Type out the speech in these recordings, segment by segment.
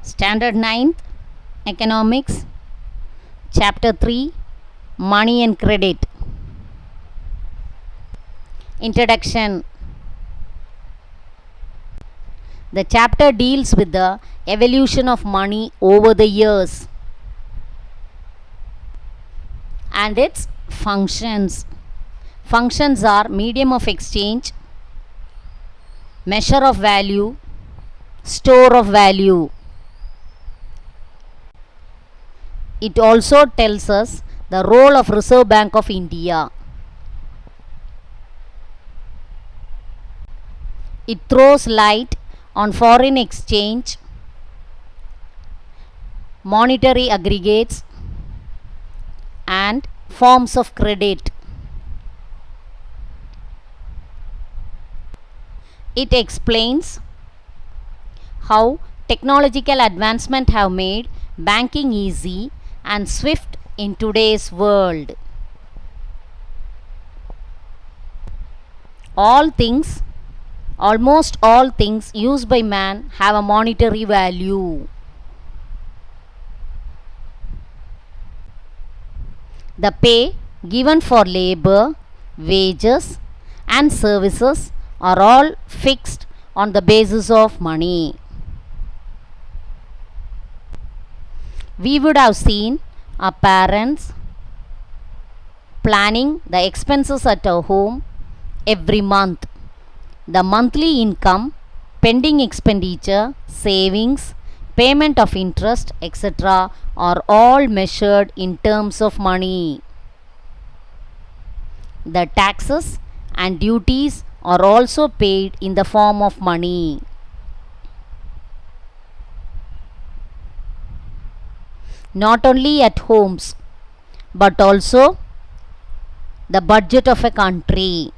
Standard 9th Economics, Chapter 3 Money and Credit. Introduction. The chapter deals with the evolution of money over the years and its functions. Functions are medium of exchange, measure of value, store of value. It also tells us the role of Reserve Bank of India. It throws light on foreign exchange, monetary aggregates, and forms of credit. It explains how technological advancement have made banking easy and swift in today's world. Almost all things used by man have a monetary value. The pay given for labor, wages, and services are all fixed on the basis of money. We would have seen our parents planning the expenses at our home every month. The monthly income, pending expenditure, savings, payment of interest, etc. are all measured in terms of money. The taxes and duties are also paid in the form of money. Not only at homes, but also the budget of a country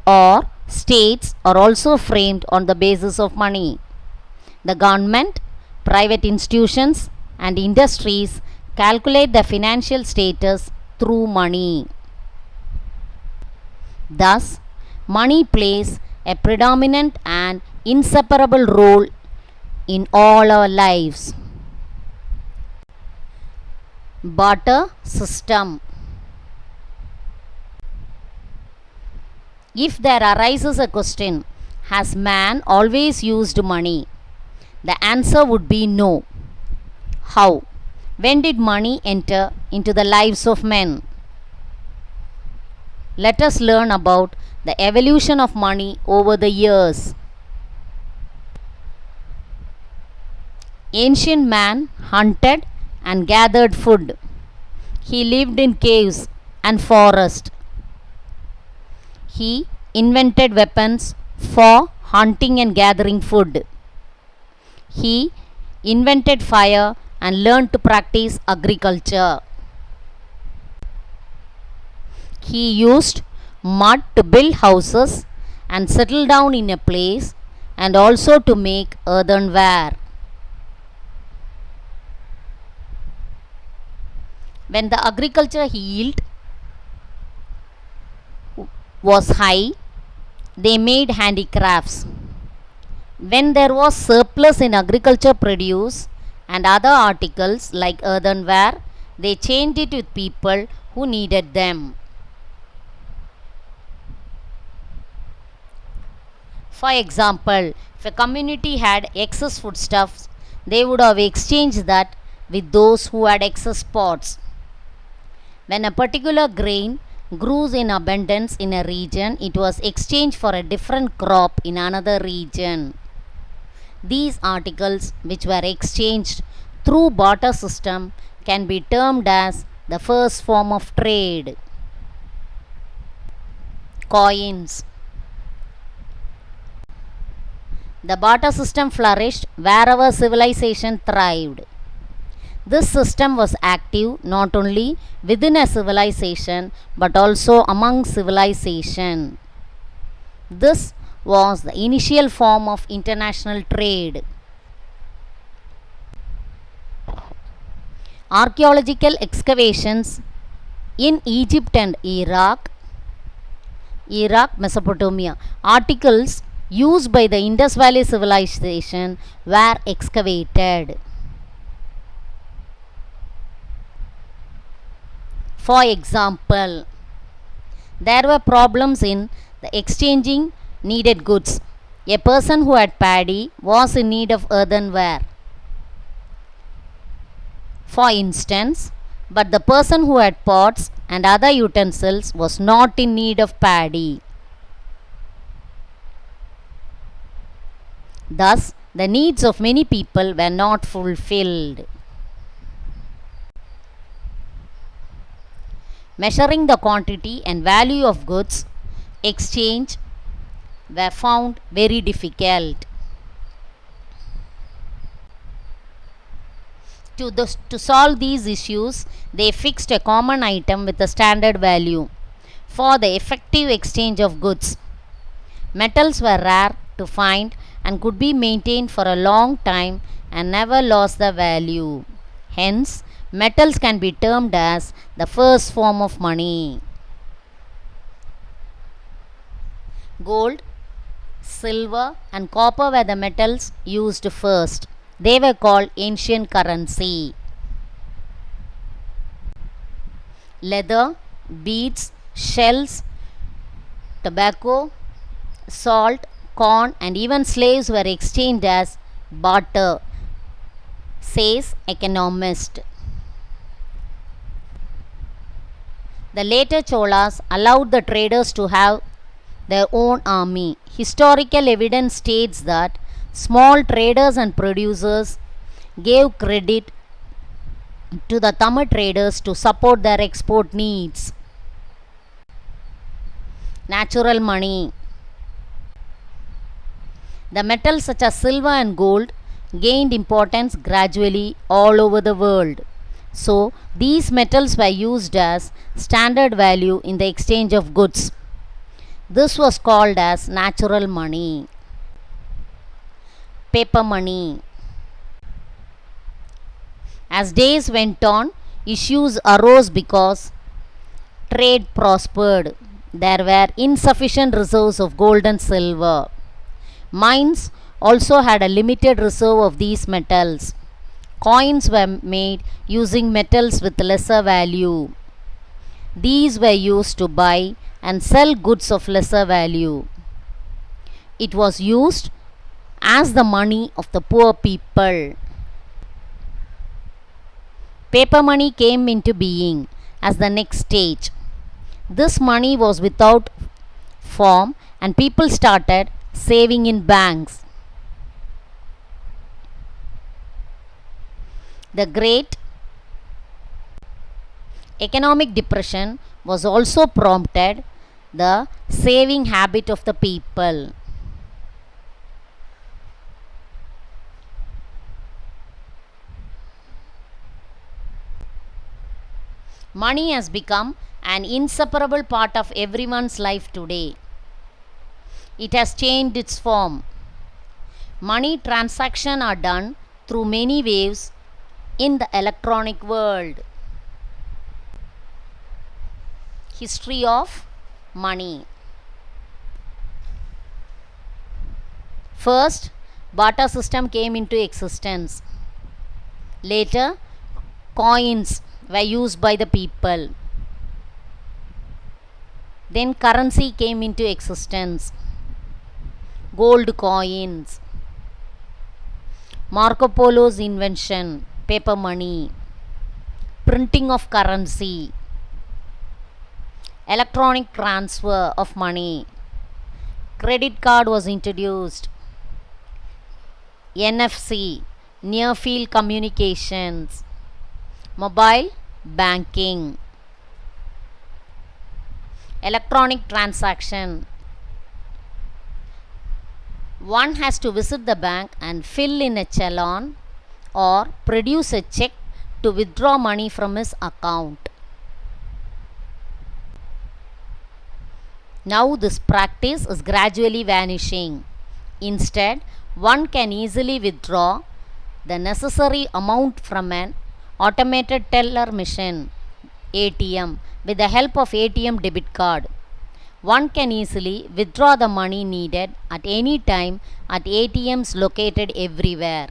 or states are also framed on the basis of money. The government, private institutions, and industries calculate the financial status through money. Thus, money plays a predominant and inseparable role in all our lives. Barter system. If there arises a question, has man always used money? The answer would be no. How? When did money enter into the lives of men? Let us learn about the evolution of money over the years. Ancient man hunted and gathered food. He lived in caves and forests. He invented weapons for hunting and gathering food. He invented fire and learned to practice agriculture. He used mud to build houses and settle down in a place, and also to make earthenware. When the agriculture yield was high, they made handicrafts. When there was surplus in agriculture produce and other articles like earthenware, they changed it with people who needed them. For example, if a community had excess foodstuffs, they would have exchanged that with those who had excess pots. When a particular grain grew in abundance in a region, it was exchanged for a different crop in another region. These articles, which were exchanged through barter system, can be termed as the first form of trade. Coins. The barter system flourished wherever civilization thrived. This system was active not only within a civilization but also among civilization. This was the initial form of international trade. Archaeological excavations in Egypt and Iraq, Mesopotamia, articles used by the Indus Valley civilization were excavated. For example, there were problems in the exchanging needed goods. A person who had paddy was in need of earthenware, for instance, but the person who had pots and other utensils was not in need of paddy. Thus, the needs of many people were not fulfilled. Measuring the quantity and value of goods exchanged were found very difficult. To solve these issues, they fixed a common item with a standard value for the effective exchange of goods. Metals were rare to find and could be maintained for a long time and never lost their value. Hence, metals can be termed as the first form of money. Gold, silver, and copper were the metals used first. They were called ancient currency. Leather, beads, shells, tobacco, salt, corn, and even slaves were exchanged as barter, says economist. The later Cholas allowed the traders to have their own army. Historical evidence states that small traders and producers gave credit to the Tamil traders to support their export needs. Natural money. The metals such as silver and gold gained importance gradually all over the world. So, these metals were used as standard value in the exchange of goods. This was called as natural money. Paper money. As days went on, issues arose because trade prospered. There were insufficient reserves of gold and silver. Mines also had a limited reserve of these metals. Coins were made using metals with lesser value. These were used to buy and sell goods of lesser value. It was used as the money of the poor people. Paper money came into being as the next stage. This money was without form and people started saving in banks. The Great Economic Depression was also prompted the saving habit of the people. Money has become an inseparable part of everyone's life today. It has changed its form. Money transactions are done through many ways in the electronic world. History of money. First, barter system came into existence. Later, coins were used by the people. Then currency came into existence. Gold coins. Marco Polo's invention, paper money. Printing of currency. Electronic transfer of money. Credit card was introduced. NFC, near field communications. Mobile banking. Electronic transaction. One has to visit the bank and fill in a challan or produce a check to withdraw money from his account. Now this practice is gradually vanishing. Instead, one can easily withdraw the necessary amount from an automated teller machine, ATM, with the help of ATM debit card. One can easily withdraw the money needed at any time at ATMs located everywhere.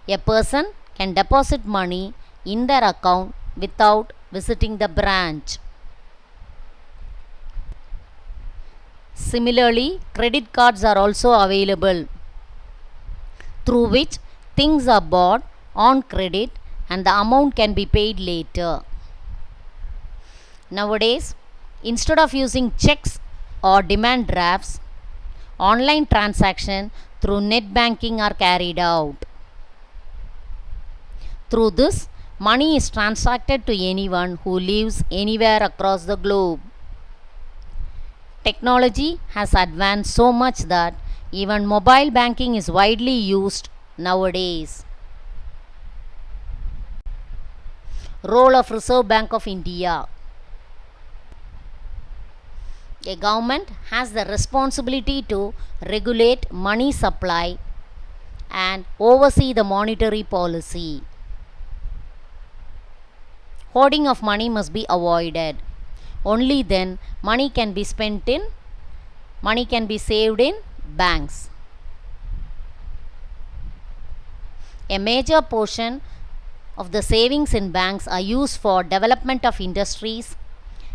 A person can deposit money in their account without visiting the branch. Similarly, credit cards are also available, through which things are bought on credit and the amount can be paid later. Nowadays, instead of using checks or demand drafts, online transactions through net banking are carried out. Through this, money is transacted to anyone who lives anywhere across the globe. Technology has advanced so much that even mobile banking is widely used nowadays. Role of Reserve Bank of India. A government has the responsibility to regulate money supply and oversee the monetary policy. Hoarding of money must be avoided. Only then money can be saved in banks. A major portion of the savings in banks are used for development of industries,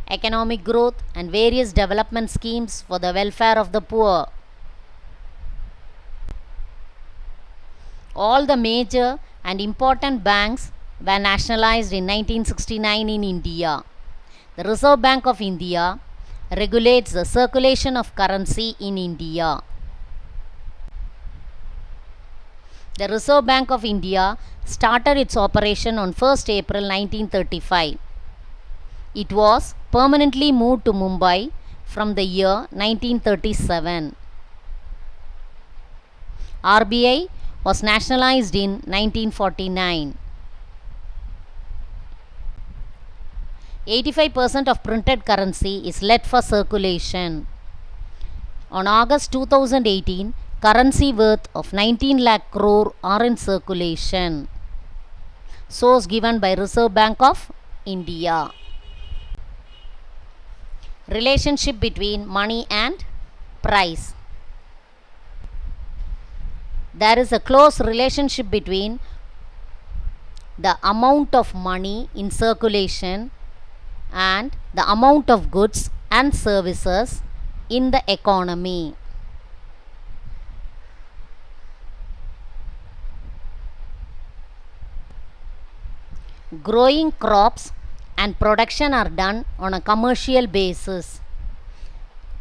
economic growth and various development schemes for the welfare of the poor. All the major and important banks were nationalized in 1969 in India. The Reserve Bank of India regulates the circulation of currency in India. The Reserve Bank of India started its operation on 1st April 1935. It was permanently moved to Mumbai from the year 1937. RBI was nationalized in 1949. 85% of printed currency is left for circulation. On August 2018, currency worth of 19 lakh crore are in circulation. Source given by Reserve Bank of India. Relationship between money and price. There is a close relationship between the amount of money in circulation and the amount of goods and services in the economy. Growing crops and production are done on a commercial basis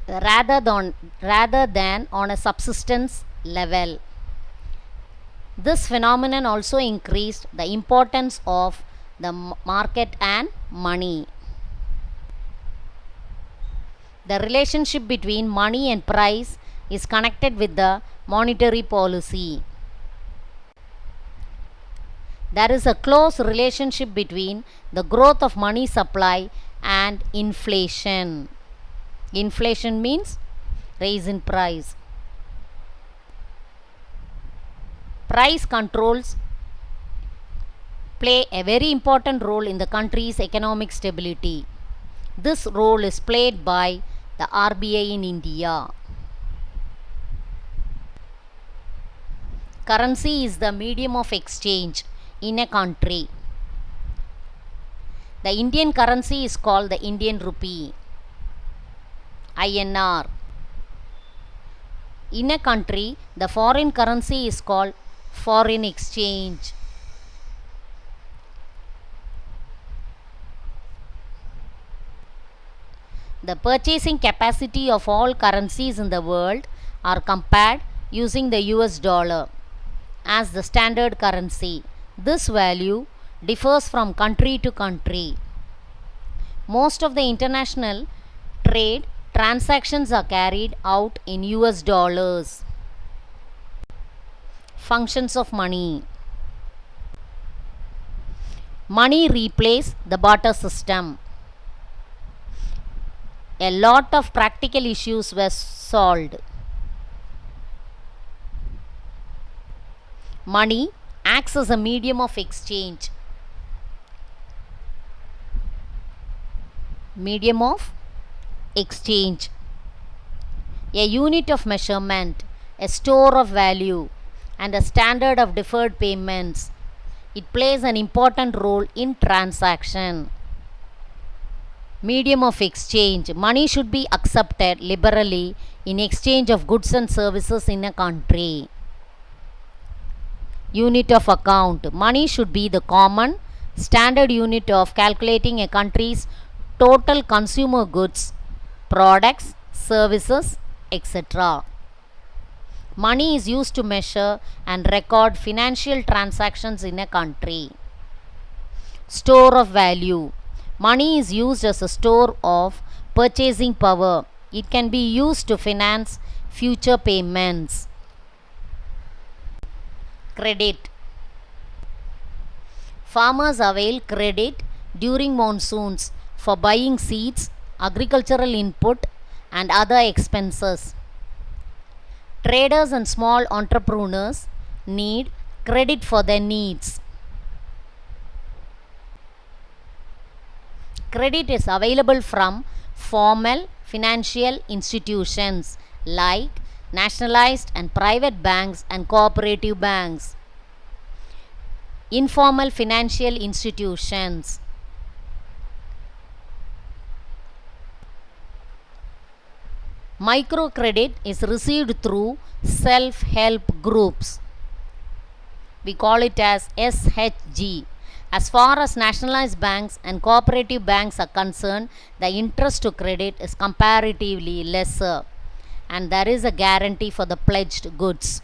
rather than on a subsistence level. This phenomenon also increased the importance of the market and money. The relationship between money and price is connected with the monetary policy. There is a close relationship between the growth of money supply and inflation. Inflation means rise in price. Price controls play a very important role in the country's economic stability. This role is played by the RBI in India. Currency is the medium of exchange in a country. The Indian currency is called the Indian rupee, INR. In a country, the foreign currency is called foreign exchange. The purchasing capacity of all currencies in the world are compared using the US dollar as the standard currency. This value differs from country to country. Most of the international trade transactions are carried out in US dollars. Functions of money. Money replaced the barter system. A lot of practical issues were solved. Money acts as a medium of exchange. exchange, a unit of measurement, a store of value, and a standard of deferred payments. It plays an important role in transaction. Medium of exchange. Money should be accepted liberally in exchange of goods and services in a country. Unit of account. Money should be the common standard unit of calculating a country's total consumer goods, products, services, etc. Money is used to measure and record financial transactions in a country. Store of value. Money is used as a store of purchasing power. It can be used to finance future payments. Credit. Farmers avail credit during monsoons for buying seeds, agricultural input, and other expenses. Traders and small entrepreneurs need credit for their needs. Credit is available from formal financial institutions like nationalized and private banks and cooperative banks. Informal financial institutions. Microcredit is received through self-help groups. We call it as SHG. As far as nationalized banks and cooperative banks are concerned, the interest to credit is comparatively lesser and there is a guarantee for the pledged goods.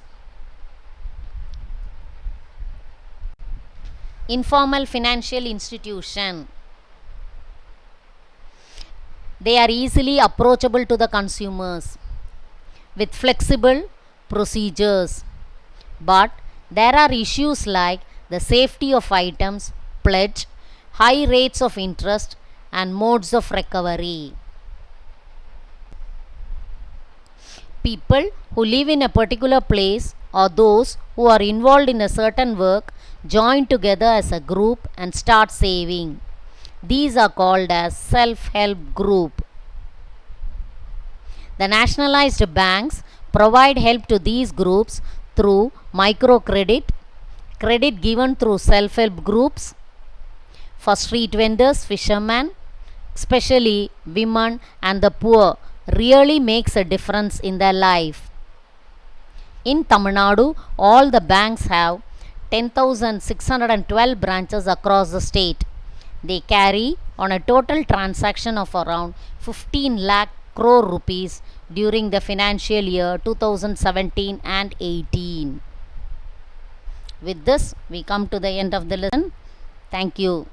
Informal financial institution. They are easily approachable to the consumers with flexible procedures. But there are issues like the safety of items, pledge, high rates of interest, and modes of recovery. People who live in a particular place or those who are involved in a certain work join together as a group and start saving. These are called as self-help group. The nationalized banks provide help to these groups through microcredit, credit given through self-help groups. For street vendors, fishermen, especially women and the poor, really makes a difference in their life. In Tamil Nadu, all the banks have 10,612 branches across the state. They carry on a total transaction of around 15 lakh crore rupees during the financial year 2017 and 18. With this, we come to the end of the lesson. Thank you.